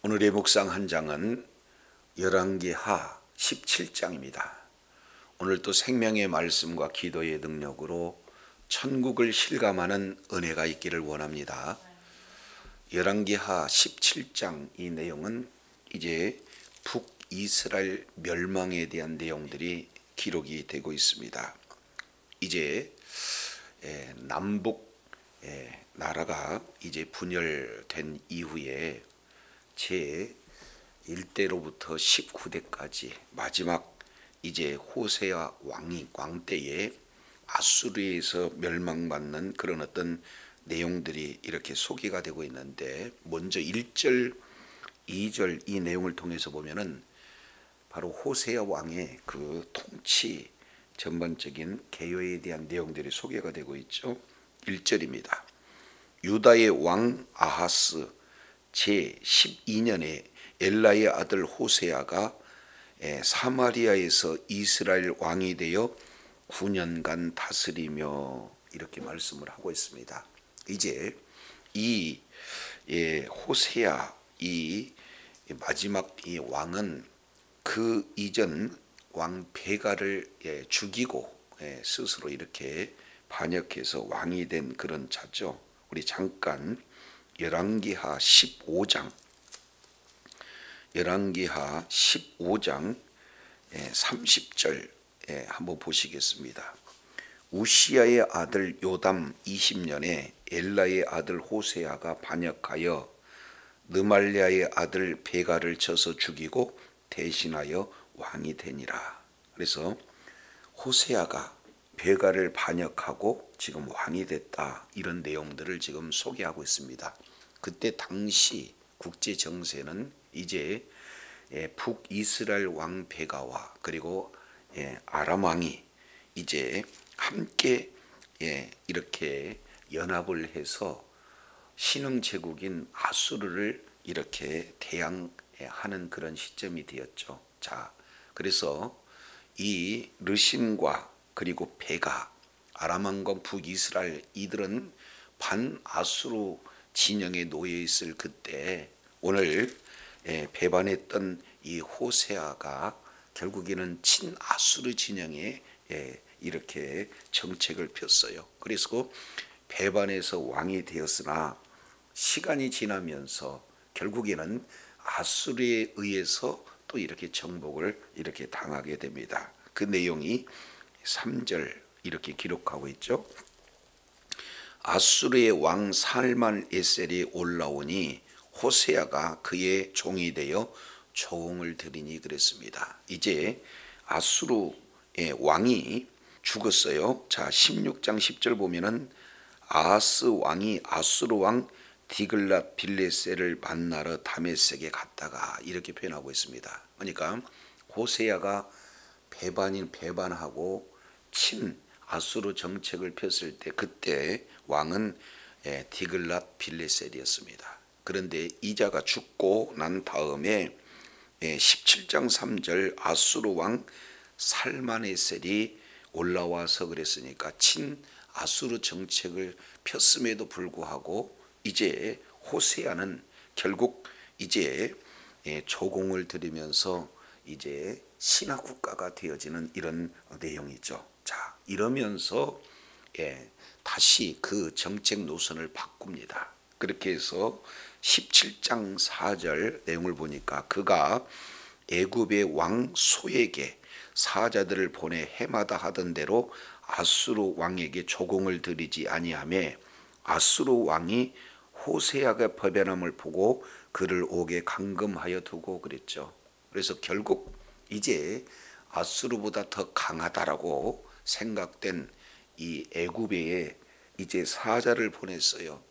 오늘의 묵상 한 장은 열왕기하 17장입니다. 오늘 또 생명의 말씀과 기도의 능력으로 천국을 실감하는 은혜가 있기를 원합니다. 열왕기하 17장 이 내용은 이제 북이스라엘 멸망에 대한 내용들이 기록이 되고 있습니다. 이제 남북 나라가 이제 분열된 이후에 제 1대로부터 19대까지 마지막 이제 호세아 왕 때에 아수르에서 멸망받는 그런 어떤 내용들이 이렇게 소개가 되고 있는데, 먼저 1절, 2절 이 내용을 통해서 보면은 바로 호세아 왕의 그 통치 전반적인 개요에 대한 내용들이 소개가 되고 있죠. 1절입니다. 유다의 왕 아하스 제12년에 엘라의 아들 호세아가 사마리아에서 이스라엘 왕이 되어 9년간 다스리며, 이렇게 말씀을 하고 있습니다. 이제 이 호세아 이 마지막 이 왕은 그 이전 왕 베가를 죽이고 스스로 이렇게 반역해서 왕이 된 그런 자죠. 우리 잠깐 열왕기하 15장 30절 한번 보시겠습니다. 우시야의 아들 요담 20년에 엘라의 아들 호세아가 반역하여 느말랴의 아들 베가를 쳐서 죽이고 대신하여 왕이 되니라. 그래서 호세아가 베가를 반역하고 지금 왕이 됐다, 이런 내용들을 지금 소개하고 있습니다. 그때 당시 국제 정세는 이제 북이스라엘 왕 베가와 그리고 아람 왕이 이제 함께 이렇게 연합을 해서 신흥 제국인 아수르를 이렇게 대항하는 그런 시점이 되었죠. 자, 그래서 이 르신과 그리고 베가, 아람왕과 북이스라엘, 이들은 반아수르 진영에 놓여 있을 그때 오늘 배반했던 이 호세아가 결국에는 친아수르 진영에 이렇게 정책을 폈어요. 그래서 배반해서 왕이 되었으나 시간이 지나면서 결국에는 아수르에 의해서 또 이렇게 정복을 이렇게 당하게 됩니다. 그 내용이 3절 이렇게 기록하고 있죠. 아수르의 왕 살만 에셀이 올라오니 호세아가 그의 종이 되어 조공을 드리니, 그랬습니다. 이제 아수르의 왕이 죽었어요. 자, 16장 10절 보면은 아하스 왕이 아수르 왕 디글랏 빌레셀을 만나러 다메섹에 갔다가, 이렇게 표현하고 있습니다. 그러니까 호세아가 배반하고 친 아수르 정책을 폈을 때 그때 왕은 디글랏 빌레셀이었습니다. 그런데 이자가 죽고 난 다음에 17장 3절 아수르 왕 살마네셀이 올라와서 그랬으니까 친 아수르 정책을 폈음에도 불구하고 이제 호세아는 결국 이제 조공을 들이면서 이제 신화 국가가 되어지는 이런 내용이죠. 자, 이러면서 다시 그 정책 노선을 바꿉니다. 그렇게 해서 17장 4절 내용을 보니까 그가 애굽의 왕 소에게 사자들을 보내 해마다 하던 대로 아수르 왕에게 조공을 드리지 아니하며 아수르 왕이 호세아가 배반함을 보고 그를 옥에 감금하여 두고, 그랬죠. 그래서 결국 이제 아수르보다 더 강하다라고 생각된 이 애굽에 이제 사자를 보냈어요.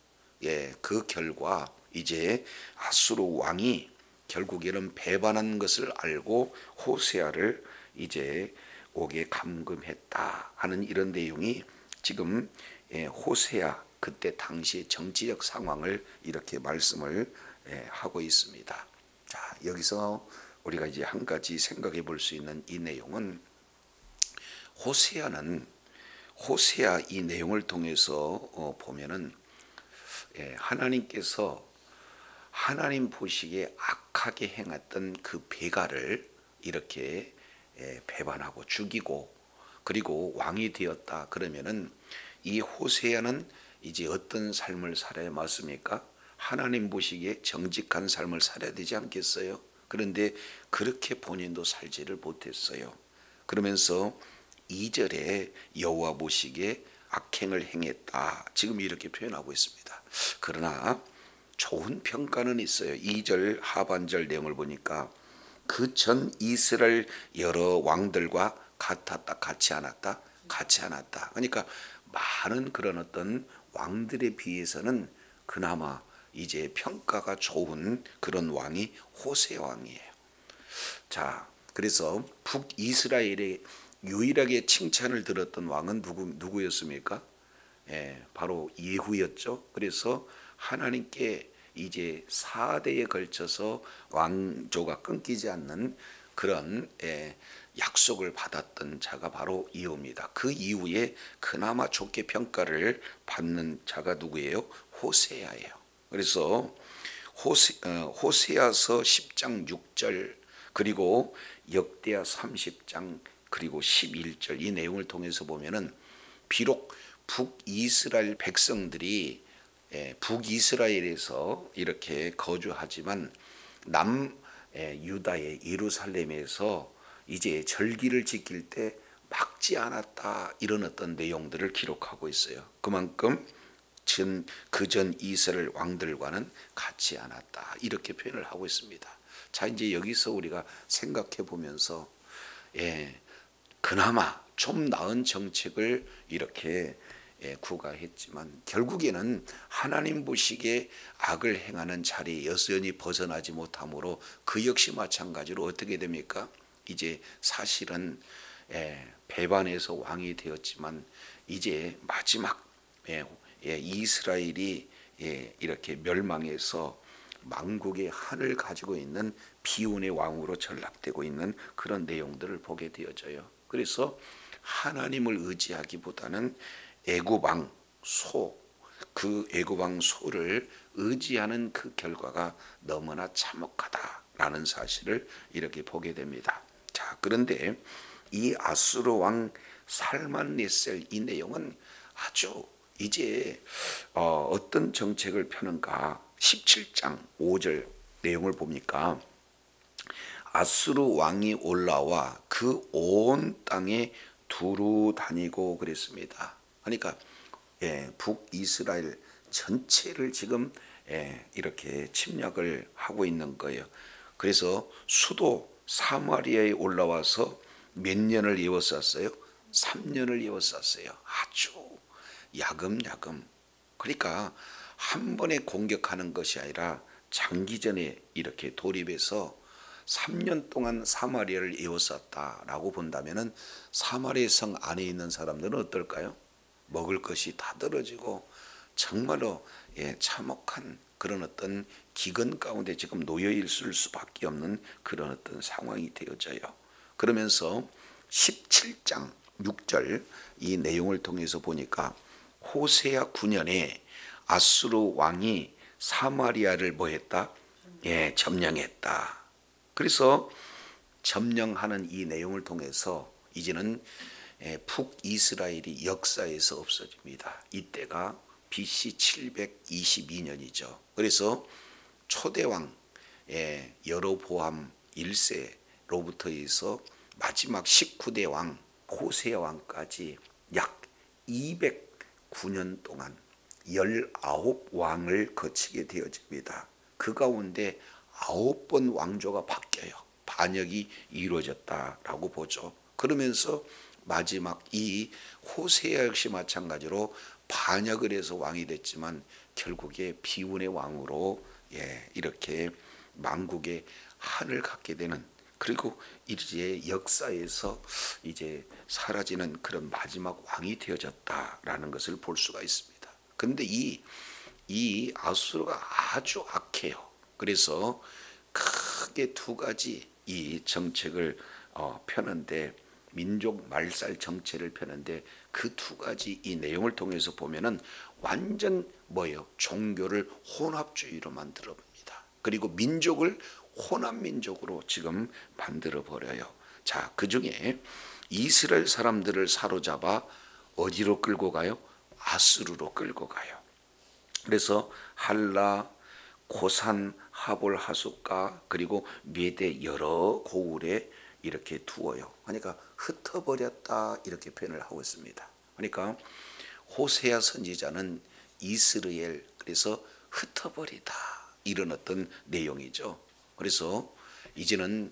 그 결과 이제 아수르 왕이 결국에는 배반한 것을 알고 호세아를 이제 옥에 감금했다 하는 이런 내용이 지금 호세아 그때 당시 정치적 상황을 이렇게 말씀을 하고 있습니다. 자, 여기서 우리가 이제 한 가지 생각해 볼 수 있는 이 내용은, 호세아 이 내용을 통해서 보면은 하나님께서 하나님 보시기에 악하게 행했던 그 배가를 이렇게 배반하고 죽이고 그리고 왕이 되었다 그러면은 이 호세아는 이제 어떤 삶을 살아야 맞습니까? 하나님 보시기에 정직한 삶을 살아야 되지 않겠어요? 그런데 그렇게 본인도 살지를 못했어요. 그러면서 2절에 여호와 보시기에 악행을 행했다. 지금 이렇게 표현하고 있습니다. 그러나 좋은 평가는 있어요. 2절 하반절 내용을 보니까 그 전 이스라엘 여러 왕들과 같았다, 같이 않았다, 같이 않았다. 그러니까 많은 그런 어떤 왕들에 비해서는 그나마 이제 평가가 좋은 그런 왕이 호세 왕이에요. 자, 그래서 북이스라엘의 유일하게 칭찬을 들었던 왕은 누구였습니까? 바로 예후였죠. 그래서 하나님께 이제 4대에 걸쳐서 왕조가 끊기지 않는 그런 약속을 받았던 자가 바로 예후입니다. 그 이후에 그나마 좋게 평가를 받는 자가 누구예요? 호세아예요. 그래서 호세아서 10장 6절 그리고 역대하 30장 그리고 11절 이 내용을 통해서 보면은 비록 북이스라엘 백성들이 북이스라엘에서 이렇게 거주하지만 남유다의 예루살렘에서 이제 절기를 지킬 때 막지 않았다 이런 어떤 내용들을 기록하고 있어요. 그만큼 그전 이스라엘 왕들과는 같지 않았다 이렇게 표현을 하고 있습니다. 자, 이제 여기서 우리가 생각해 보면서 그나마 좀 나은 정책을 이렇게 구가했지만 결국에는 하나님 보시기에 악을 행하는 자리에 여전히 벗어나지 못하므로 그 역시 마찬가지로 어떻게 됩니까? 이제 사실은 배반해서 왕이 되었지만 이제 마지막 이스라엘이 이렇게 멸망해서 만국의 한을 가지고 있는 비운의 왕으로 전락되고 있는 그런 내용들을 보게 되어져요. 그래서 하나님을 의지하기보다는 애굽왕 소, 그 애굽왕 소를 의지하는 그 결과가 너무나 참혹하다라는 사실을 이렇게 보게 됩니다. 자, 그런데 이 아수르 왕 살만네셀 이 내용은 아주 이제 어떤 정책을 펴는가 17장 5절 내용을 보니까 아수르 왕이 올라와 그 온 땅에 두루 다니고 그랬습니다. 그러니까 북이스라엘 전체를 지금 이렇게 침략을 하고 있는 거예요. 그래서 수도 사마리아에 올라와서 몇 년을 에워쌌어요? 3년을 에워쌌어요. 아주 야금야금. 그러니까 한 번에 공격하는 것이 아니라 장기전에 이렇게 돌입해서 3년 동안 사마리아를 에워쌌다라고 본다면은 사마리아 성 안에 있는 사람들은 어떨까요? 먹을 것이 다 떨어지고 정말로 참혹한 그런 어떤 기근 가운데 지금 놓여 있을 수밖에 없는 그런 어떤 상황이 되어져요. 그러면서 17장 6절 이 내용을 통해서 보니까 호세아 9년에 아수르 왕이 사마리아를 뭐했다? 점령했다. 그래서 점령하는 이 내용을 통해서 이제는 북이스라엘이 역사에서 없어집니다. 이때가 BC 722년이죠. 그래서 초대왕 여로보암 1세로부터 해서 마지막 19대 왕 호세아 왕까지 약 209년 동안 19왕을 거치게 되어집니다. 그 가운데 9번 왕조가 바뀌어요. 반역이 이루어졌다라고 보죠. 그러면서 마지막 이 호세아 역시 마찬가지로 반역을 해서 왕이 됐지만 결국에 비운의 왕으로 이렇게 만국의 한을 갖게 되는, 그리고 이제 역사에서 이제 사라지는 그런 마지막 왕이 되어졌다라는 것을 볼 수가 있습니다. 그런데 이 아수르가 아주 악해요. 그래서 크게 두 가지 이 정책을 펴는데, 민족 말살 정책을 펴는데 그 두 가지 이 내용을 통해서 보면은 완전 뭐예요? 종교를 혼합주의로 만들어 봅니다. 그리고 민족을 혼합 민족으로 지금 만들어 버려요. 자, 그중에 이스라엘 사람들을 사로잡아 어디로 끌고 가요? 아수르로 끌고 가요. 그래서 할라, 고산, 하볼, 하숫가 그리고 메대 여러 고을에 이렇게 두어요. 그러니까 흩어버렸다 이렇게 표현을 하고 있습니다. 그러니까 호세아 선지자는 이스라엘 그래서 흩어버리다 이런 어떤 내용이죠. 그래서 이제는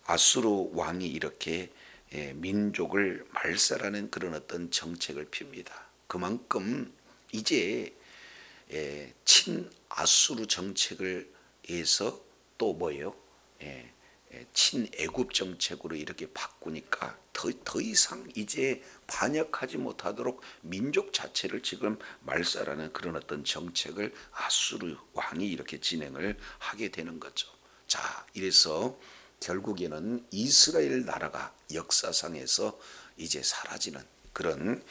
아수르 왕이 이렇게 민족을 말살하는 그런 어떤 정책을 핍니다. 그만큼 이제 친아수르 정책을 해서 또 뭐예요? 친애굽 정책으로 이렇게 바꾸니까 더 이상 이제 반역하지 못하도록 민족 자체를 지금 말살하는 그런 어떤 정책을 아수르 왕이 이렇게 진행을 하게 되는 거죠. 자, 이래서 결국에는 이스라엘 나라가 역사상에서 이제 사라지는 그런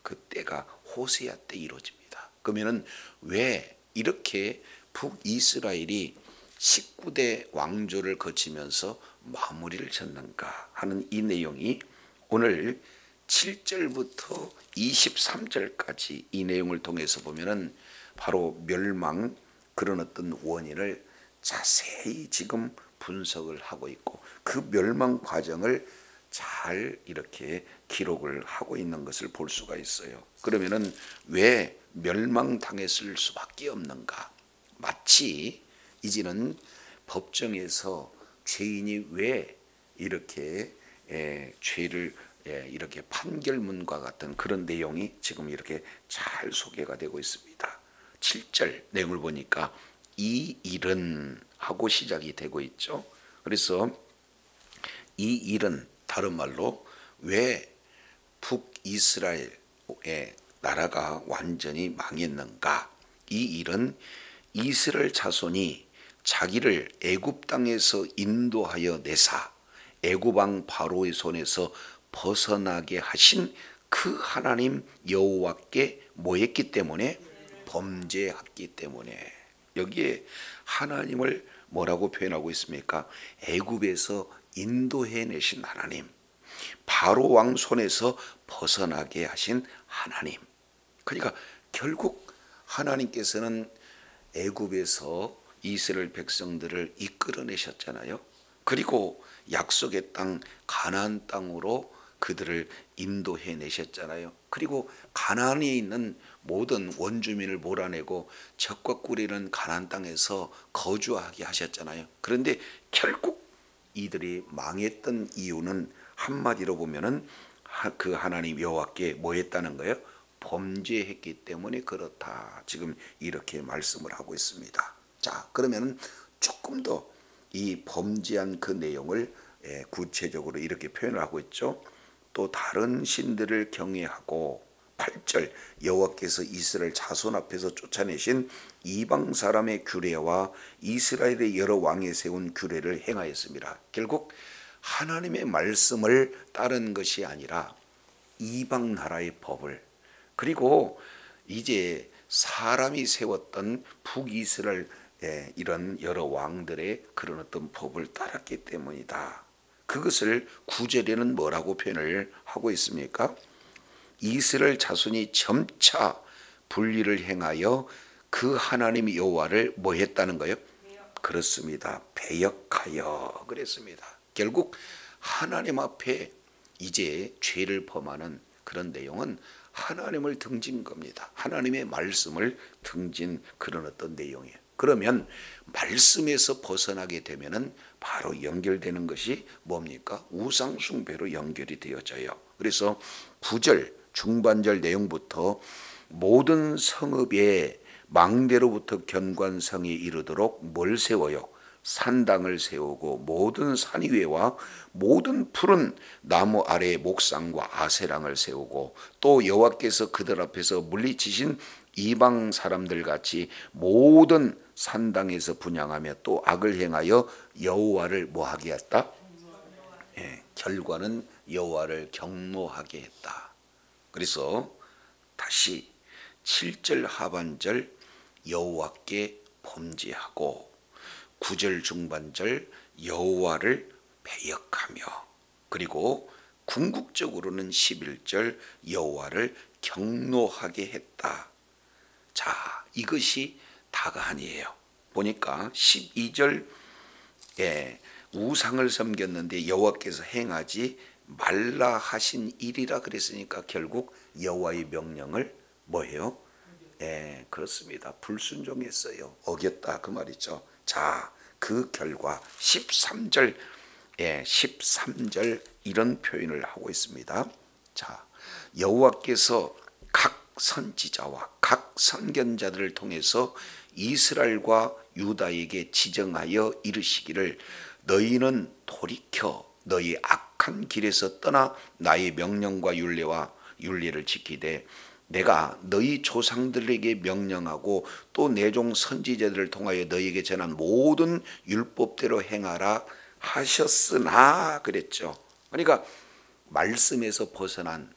그때가 호세아 때 이루어집니다. 그러면은 왜 이렇게 북이스라엘이 19대 왕조를 거치면서 마무리를 졌는가 하는 이 내용이 오늘 7절부터 23절까지 이 내용을 통해서 보면은 바로 멸망 그런 어떤 원인을 자세히 지금 분석을 하고 있고 그 멸망 과정을 잘 이렇게 기록을 하고 있는 것을 볼 수가 있어요. 그러면은 왜 멸망당했을 수밖에 없는가? 마치 이제는 법정에서 죄인이 왜 이렇게 죄를 이렇게 판결문과 같은 그런 내용이 지금 이렇게 잘 소개가 되고 있습니다. 7절 내용을 보니까 이 일은 하고 시작이 되고 있죠. 그래서 이 일은 다른 말로 왜 북이스라엘의 나라가 완전히 망했는가? 이 일은 이스라엘 자손이 자기를 애굽 땅에서 인도하여 내사 애굽 왕 바로의 손에서 벗어나게 하신 그 하나님 여호와께 뭐했기 때문에? 범죄했기 때문에. 여기에 하나님을 뭐라고 표현하고 있습니까? 애굽에서 인도해 내신 하나님, 바로 왕 손에서 벗어나게 하신 하나님. 그러니까 결국 하나님께서는 애굽에서 이스라엘 백성들을 이끌어내셨잖아요. 그리고 약속의 땅 가나안 땅으로 그들을 인도해 내셨잖아요. 그리고 가나안에 있는 모든 원주민을 몰아내고 적과 꿀이는 가나안 땅에서 거주하게 하셨잖아요. 그런데 결국 이들이 망했던 이유는 한마디로 보면은 그 하나님 여호와께 뭐 했다는 거예요? 범죄했기 때문에 그렇다. 지금 이렇게 말씀을 하고 있습니다. 자, 그러면 조금 더 이 범죄한 그 내용을 구체적으로 이렇게 표현을 하고 있죠. 또 다른 신들을 경외하고 8절 여호와께서 이스라엘 자손 앞에서 쫓아내신 이방 사람의 규례와 이스라엘의 여러 왕에 세운 규례를 행하였습니다. 결국 하나님의 말씀을 따른 것이 아니라 이방 나라의 법을 그리고 이제 사람이 세웠던 북이스라엘 이런 여러 왕들의 그런 어떤 법을 따랐기 때문이다. 그것을 9절에는 뭐라고 표현을 하고 있습니까? 이스라엘 자손이 점차 분리를 행하여 그 하나님 여호와를 뭐 했다는 거예요? 그렇습니다. 배역하여 그랬습니다. 결국 하나님 앞에 이제 죄를 범하는 그런 내용은 하나님을 등진 겁니다. 하나님의 말씀을 등진 그런 어떤 내용이에요. 그러면 말씀에서 벗어나게 되면은 바로 연결되는 것이 뭡니까? 우상 숭배로 연결이 되어져요. 그래서 9절 중반절 내용부터 모든 성읍에 망대로부터 견관성에 이르도록 뭘 세워요? 산당을 세우고 모든 산 위에와 모든 푸른 나무 아래에 목상과 아세랑을 세우고 또 여호와께서 그들 앞에서 물리치신 이방 사람들 같이 모든 산당에서 분향하며 또 악을 행하여 여호와를 뭐하게 했다? 결과는 여호와를 경노하게 했다. 그래서 다시 7절 하반절 여호와께 범죄하고 9절 중반절 여호와를 배역하며, 그리고 궁극적으로는 11절 여호와를 경노하게 했다. 자, 이것이 다가 아니에요. 보니까 12절 우상을 섬겼는데 여호와께서 행하지 말라 하신 일이라 그랬으니까 결국 여호와의 명령을 뭐예요? 그렇습니다. 불순종했어요. 어겼다 그 말이죠. 자, 그 결과 13절 13절 이런 표현을 하고 있습니다. 자, 여호와께서 각 선지자와 각 선견자들을 통해서 이스라엘과 유다에게 지정하여 이르시기를 너희는 돌이켜 너희 악한 길에서 떠나 나의 명령과 율례를 지키되 내가 너희 조상들에게 명령하고 또 내 종 선지자들을 통하여 너희에게 전한 모든 율법대로 행하라 하셨으나 그랬죠. 그러니까 말씀에서 벗어난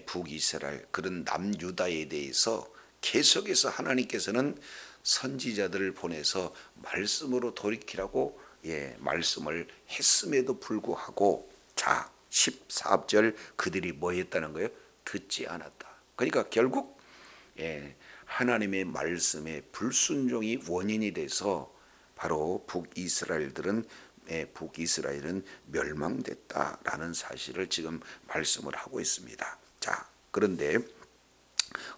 북이스라엘 그런 남유다에 대해서 계속해서 하나님께서는 선지자들을 보내서 말씀으로 돌이키라고 말씀을 했음에도 불구하고, 자 14절 그들이 뭐 했다는 거예요? 듣지 않았다. 그러니까 결국 하나님의 말씀에 불순종이 원인이 돼서 바로 북이스라엘은 멸망됐다라는 사실을 지금 말씀을 하고 있습니다. 자, 그런데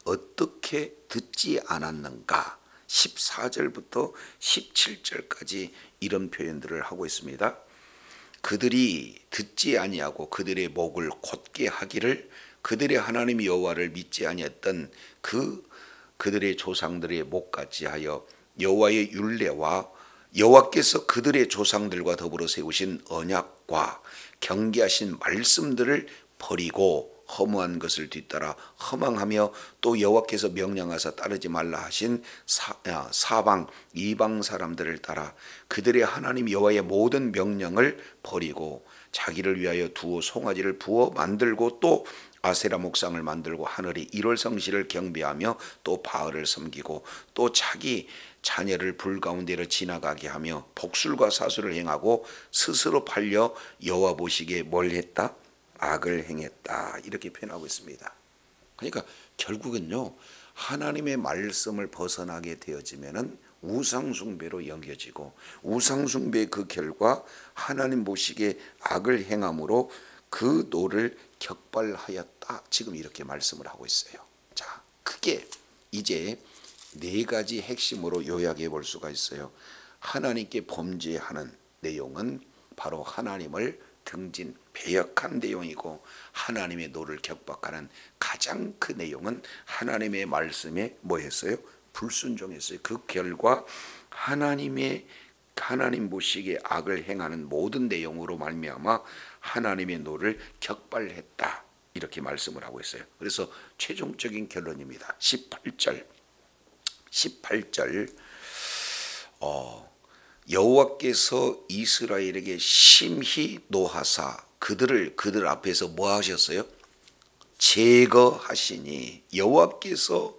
어떻게 듣지 않았는가? 14절부터 17절까지 이런 표현들을 하고 있습니다. 그들이 듣지 아니하고 그들의 목을 곧게 하기를 그들의 하나님 여호와를 믿지 아니했던 그들의 조상들의 목같이 하여 여호와의 율례와 여호와께서 그들의 조상들과 더불어 세우신 언약과 경계하신 말씀들을 버리고 허무한 것을 뒤따라 허망하며 또 여호와께서 명령하사 따르지 말라 하신 사방 이방 사람들을 따라 그들의 하나님 여호와의 모든 명령을 버리고 자기를 위하여 두어 송아지를 부어 만들고 또 아세라 목상을 만들고 하늘의 일월 성시를 경배하며 또 바알을 섬기고 또 자기 자녀를 불 가운데로 지나가게 하며 복술과 사술을 행하고 스스로 팔려 여호와 보시기에 뭘 했다? 악을 행했다. 이렇게 표현하고 있습니다. 그러니까 결국은요, 하나님의 말씀을 벗어나게 되어지면은 우상숭배로 여겨지고 우상숭배의 그 결과 하나님 보시기에 악을 행함으로 그 노를 격발하였다. 지금 이렇게 말씀을 하고 있어요. 자, 크게 이제 네 가지 핵심으로 요약해 볼 수가 있어요. 하나님께 범죄하는 내용은 바로 하나님을 등진 배역한 내용이고, 하나님의 노를 격박하는 가장 큰 내용은 하나님의 말씀에 뭐 했어요? 불순종했어요. 그 결과 하나님 보시기에 악을 행하는 모든 내용으로 말미암아 하나님의 노를 격발했다. 이렇게 말씀을 하고 있어요. 그래서 최종적인 결론입니다. 18절 여호와께서 이스라엘에게 심히 노하사 그들 앞에서 뭐 하셨어요? 제거하시니 여호와께서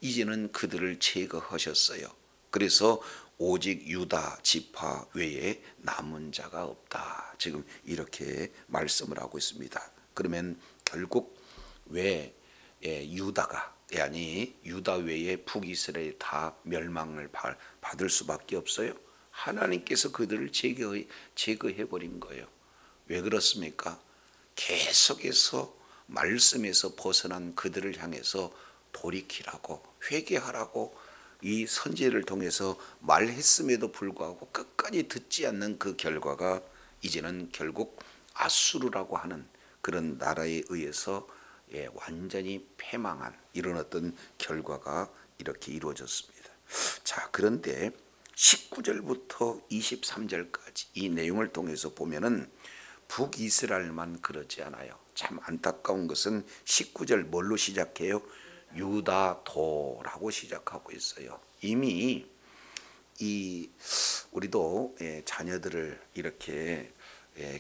이제는 그들을 제거하셨어요. 그래서 오직 유다 지파 외에 남은 자가 없다. 지금 이렇게 말씀을 하고 있습니다. 그러면 결국 왜 유다가 유다 외에 북이스라엘 다 멸망을 받을 수밖에 없어요? 하나님께서 그들을 제거해 버린 거예요. 왜 그렇습니까? 계속해서 말씀에서 벗어난 그들을 향해서 돌이키라고 회개하라고 이 선지를 통해서 말했음에도 불구하고 끝까지 듣지 않는 그 결과가 이제는 결국 아수르라고 하는 그런 나라에 의해서 완전히 패망한 이런 어떤 결과가 이렇게 이루어졌습니다. 자, 그런데 19절부터 23절까지 이 내용을 통해서 보면은 북이스라엘만 그러지 않아요. 참 안타까운 것은 19절 뭘로 시작해요? 유다도라고 시작하고 있어요. 이미 우리도 자녀들을 이렇게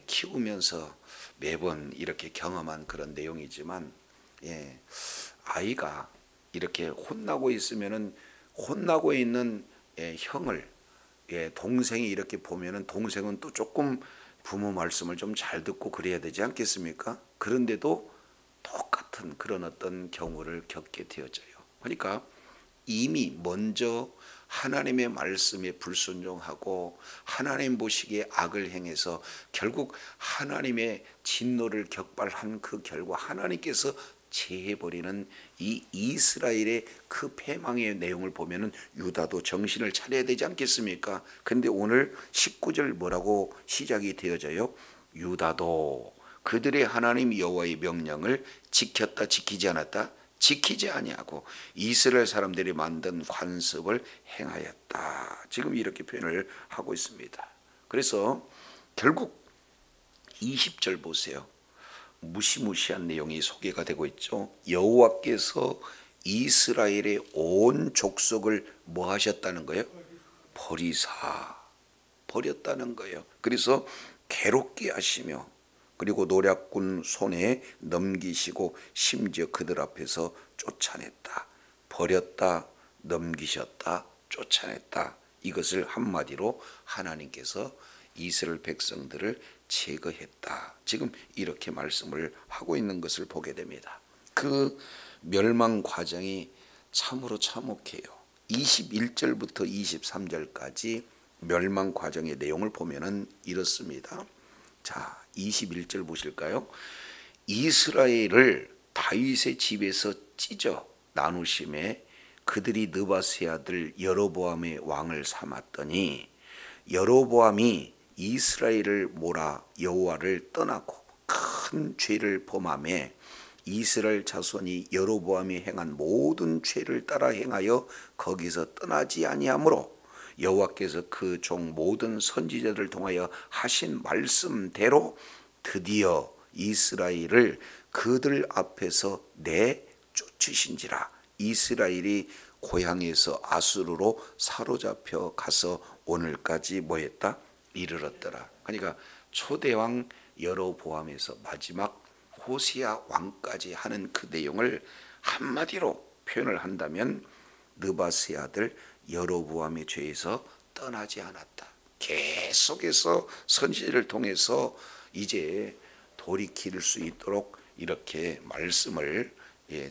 키우면서 매번 이렇게 경험한 그런 내용이지만 아이가 이렇게 혼나고 있으면은 혼나고 있는 형을 동생이 이렇게 보면은 동생은 또 조금 부모 말씀을 좀 잘 듣고 그래야 되지 않겠습니까? 그런데도 똑같은 그런 어떤 경우를 겪게 되어져요. 그러니까 이미 먼저 하나님의 말씀에 불순종하고 하나님 보시기에 악을 행해서 결국 하나님의 진노를 격발한 그 결과 하나님께서 제해버리는 이 이스라엘의 그 패망의 내용을 보면은 유다도 정신을 차려야 되지 않겠습니까? 근데 오늘 19절 뭐라고 시작이 되어져요? 유다도 그들의 하나님 여호와의 명령을 지켰다 지키지 않았다? 지키지 아니하고 이스라엘 사람들이 만든 관습을 행하였다. 지금 이렇게 표현을 하고 있습니다. 그래서 결국 20절 보세요. 무시무시한 내용이 소개가 되고 있죠. 여호와께서 이스라엘의 온 족속을 뭐 하셨다는 거예요? 버리사 버렸다는 거예요. 그래서 괴롭게 하시며 그리고 노략군 손에 넘기시고 심지어 그들 앞에서 쫓아냈다. 버렸다, 넘기셨다, 쫓아냈다. 이것을 한마디로 하나님께서 이스라엘 백성들을 제거했다. 지금 이렇게 말씀을 하고 있는 것을 보게 됩니다. 그 멸망 과정이 참으로 참혹해요. 21절부터 23절까지 멸망 과정의 내용을 보면은 이렇습니다. 자, 21절 보실까요? 이스라엘을 다윗의 집에서 찢어 나누심에 그들이 느바스의 아들 여로보암의 왕을 삼았더니 여로보암이 이스라엘을 몰아 여호와를 떠나고 큰 죄를 범하며 이스라엘 자손이 여로보암이 행한 모든 죄를 따라 행하여 거기서 떠나지 아니하므로 여호와께서 그 종 모든 선지자들을 통하여 하신 말씀대로 드디어 이스라엘을 그들 앞에서 내쫓으신지라. 이스라엘이 고향에서 아수르로 사로잡혀 가서 오늘까지 뭐했다? 이르렀더라. 그러니까 초대왕 여로보암에서 마지막 호시아 왕까지 하는 그 내용을 한마디로 표현을 한다면 느바스의 아들 여로보암의 죄에서 떠나지 않았다. 계속해서 선지자를 통해서 이제 돌이킬 수 있도록 이렇게 말씀을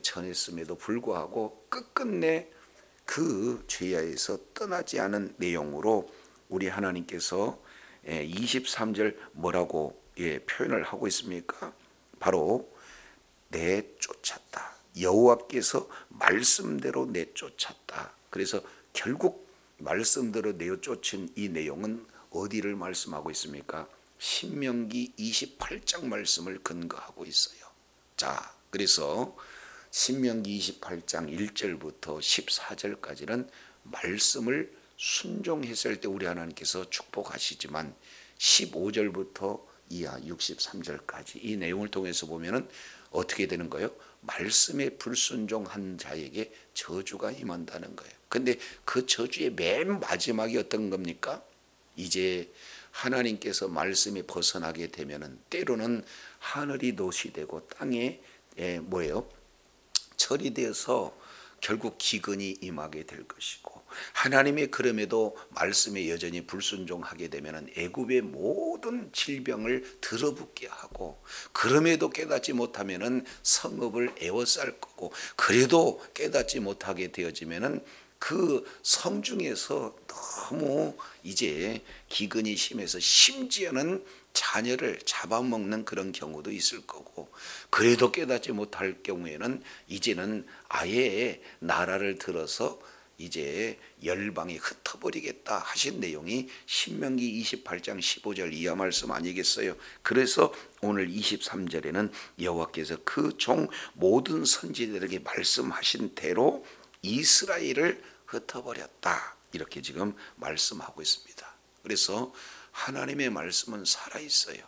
전했음에도 불구하고 끝끝내 그 죄야에서 떠나지 않은 내용으로 우리 하나님께서 23절 뭐라고 표현을 하고 있습니까? 바로 내쫓았다. 여호와께서 말씀대로 내쫓았다. 그래서 결국 말씀대로 내쫓은 이 내용은 어디를 말씀하고 있습니까? 신명기 28장 말씀을 근거하고 있어요. 자, 그래서 신명기 28장 1절부터 14절까지는 말씀을 순종했을 때 우리 하나님께서 축복하시지만 15절부터 이하 63절까지 이 내용을 통해서 보면은 어떻게 되는 거예요? 말씀에 불순종한 자에게 저주가 임한다는 거예요. 근데 그 저주의 맨 마지막이 어떤 겁니까? 이제 하나님께서 말씀에 벗어나게 되면은 때로는 하늘이 놋이 되고 땅에 뭐예요? 철이 되어서 결국 기근이 임하게 될 것이고 하나님의 그럼에도 말씀에 여전히 불순종하게 되면 애굽의 모든 질병을 들어붙게 하고 그럼에도 깨닫지 못하면 성읍을 에워쌀 거고 그래도 깨닫지 못하게 되어지면 그 성중에서 너무 이제 기근이 심해서 심지어는 자녀를 잡아먹는 그런 경우도 있을 거고 그래도 깨닫지 못할 경우에는 이제는 아예 나라를 들어서 이제 열방이 흩어버리겠다 하신 내용이 신명기 28장 15절 이하 말씀 아니겠어요? 그래서 오늘 23절에는 여호와께서 그 종 모든 선지자들에게 말씀하신 대로 이스라엘을 흩어버렸다 이렇게 지금 말씀하고 있습니다. 그래서 하나님의 말씀은 살아있어요.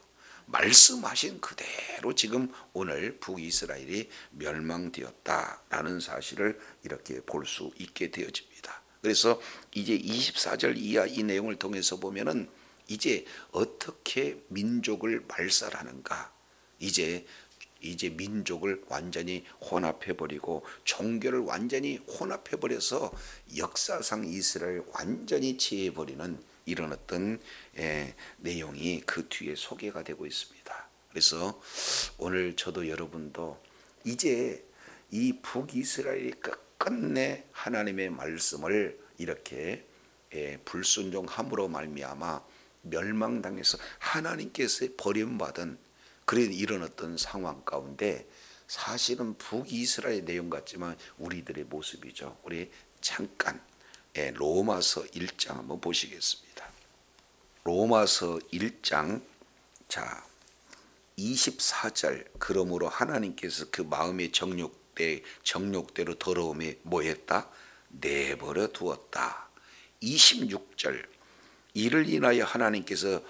말씀하신 그대로 지금 오늘 북이스라엘이 멸망되었다라는 사실을 이렇게 볼 수 있게 되어집니다. 그래서 이제 24절 이하 이 내용을 통해서 보면은 이제 어떻게 민족을 말살하는가, 이제 이제 민족을 완전히 혼합해버리고 종교를 완전히 혼합해버려서 역사상 이스라엘을 완전히 지혜해버리는 이런 어떤 내용이 그 뒤에 소개가 되고 있습니다. 그래서 오늘 저도 여러분도 이제 이 북이스라엘이 끝끝내 하나님의 말씀을 이렇게 불순종함으로 말미암아 멸망당해서 하나님께서 버림받은 그런 이런 어떤 상황 가운데 사실은 북이스라엘 내용 같지만 우리들의 모습이죠. 우리 잠깐 로마서 1장 한번 보시겠습니다. 로마서 1장 자 24절 그러므로 하나님께서 그 마음의 정욕대로 더러움에 뭐했다? 내버려 두었다. 26절 이를 인하여 하나님께서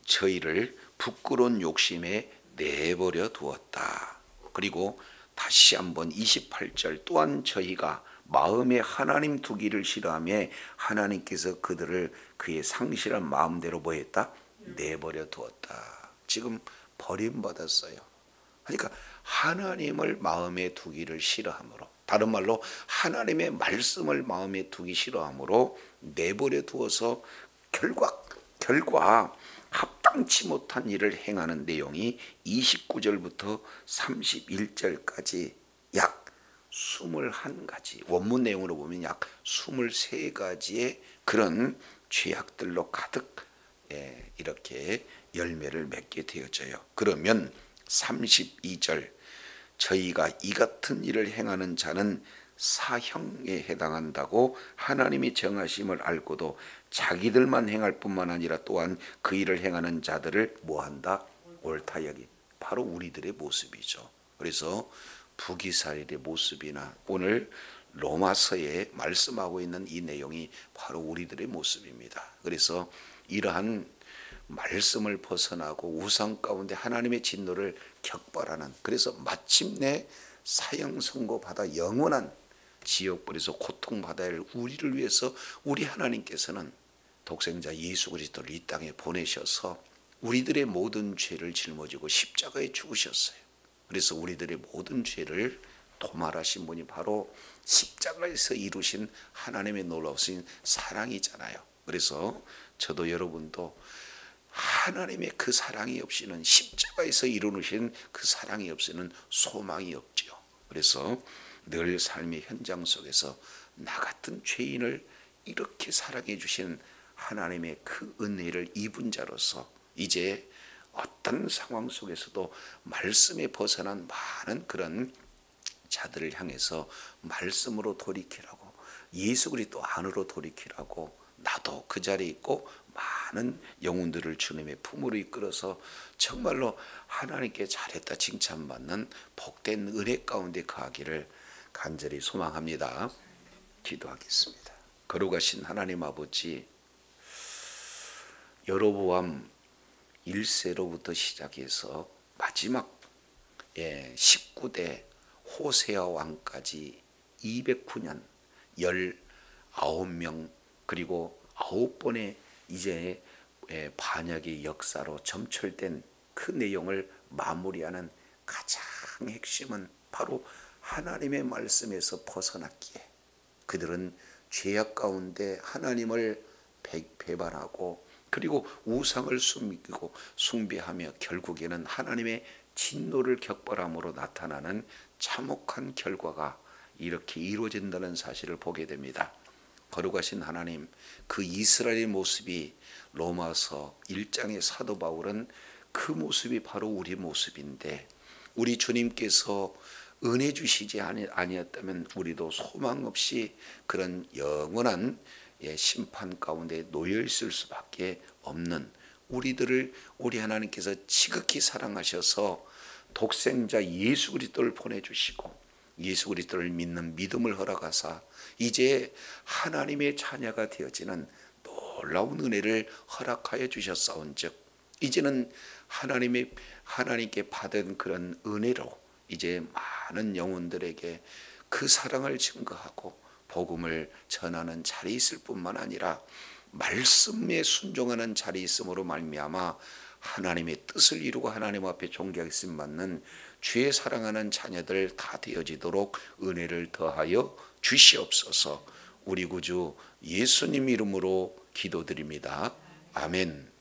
저희를 부끄러운 욕심에 내버려 두었다. 그리고 다시 한번 28절 또한 저희가 마음에 하나님 두기를 싫어하며 하나님께서 그들을 그의 상실한 마음대로 뭐했다? 내버려 두었다. 지금 버림받았어요. 그러니까 하나님을 마음에 두기를 싫어함으로, 다른 말로 하나님의 말씀을 마음에 두기 싫어함으로 내버려 두어서 결과 합당치 못한 일을 행하는 내용이 29절부터 31절까지 약 21가지, 원문 내용으로 보면 약 23가지의 그런 죄악들로 가득 이렇게 열매를 맺게 되어져요. 그러면 32절 저희가 이 같은 일을 행하는 자는 사형에 해당한다고 하나님이 정하심을 알고도 자기들만 행할 뿐만 아니라 또한 그 일을 행하는 자들을 뭐한다? 옳다 여기. 바로 우리들의 모습이죠. 그래서 북이스라엘의 모습이나 오늘 로마서에 말씀하고 있는 이 내용이 바로 우리들의 모습입니다. 그래서 이러한 말씀을 벗어나고 우상 가운데 하나님의 진노를 격발하는, 그래서 마침내 사형 선고 받아 영원한 지옥불에서 고통받아야 할 우리를 위해서 우리 하나님께서는 독생자 예수 그리스도를 이 땅에 보내셔서 우리들의 모든 죄를 짊어지고 십자가에 죽으셨어요. 그래서 우리들의 모든 죄를 도말하신 분이 바로 십자가에서 이루신 하나님의 놀라우신 사랑이잖아요. 그래서 저도 여러분도 하나님의 그 사랑이 없이는, 십자가에서 이루신 그 사랑이 없이는 소망이 없죠. 그래서 늘 삶의 현장 속에서 나 같은 죄인을 이렇게 사랑해 주신 하나님의 그 은혜를 입은 자로서 이제 어떤 상황 속에서도 말씀에 벗어난 많은 그런 자들을 향해서 말씀으로 돌이키라고, 예수 그리스도 안으로 돌이키라고, 나도 그 자리에 있고 많은 영혼들을 주님의 품으로 이끌어서 정말로 하나님께 잘했다 칭찬받는 복된 은혜 가운데 거하기를 간절히 소망합니다. 기도하겠습니다. 거룩하신 하나님 아버지, 여로보암 1세로부터 시작해서 마지막 19대 호세아 왕까지 209년 19명 그리고 9번의 이제 반역의 역사로 점철된 그 내용을 마무리하는 가장 핵심은 바로 하나님의 말씀에서 벗어났기에 그들은 죄악 가운데 하나님을 배반하고 그리고 우상을 숨기고 숭배하며 결국에는 하나님의 진노를 격발함으로 나타나는 참혹한 결과가 이렇게 이루어진다는 사실을 보게 됩니다. 거룩하신 하나님, 그 이스라엘의 모습이 로마서 1장의 사도 바울은 그 모습이 바로 우리 모습인데, 우리 주님께서 은혜 주시지 아니었다면 우리도 소망 없이 그런 영원한 심판 가운데 놓여 있을 수밖에 없는 우리들을 우리 하나님께서 지극히 사랑하셔서 독생자 예수 그리스도를 보내주시고 예수 그리스도를 믿는 믿음을 허락하사 이제 하나님의 자녀가 되어지는 놀라운 은혜를 허락하여 주셨사온즉 이제는 하나님께 받은 그런 은혜로 이제 많은 영혼들에게 그 사랑을 증거하고 복음을 전하는 자리에 있을 뿐만 아니라 말씀에 순종하는 자리에 있음으로 말미암아 하나님의 뜻을 이루고 하나님 앞에 존귀하심 받는 주의 사랑하는 자녀들 다 되어지도록 은혜를 더하여 주시옵소서. 우리 구주 예수님 이름으로 기도드립니다. 아멘.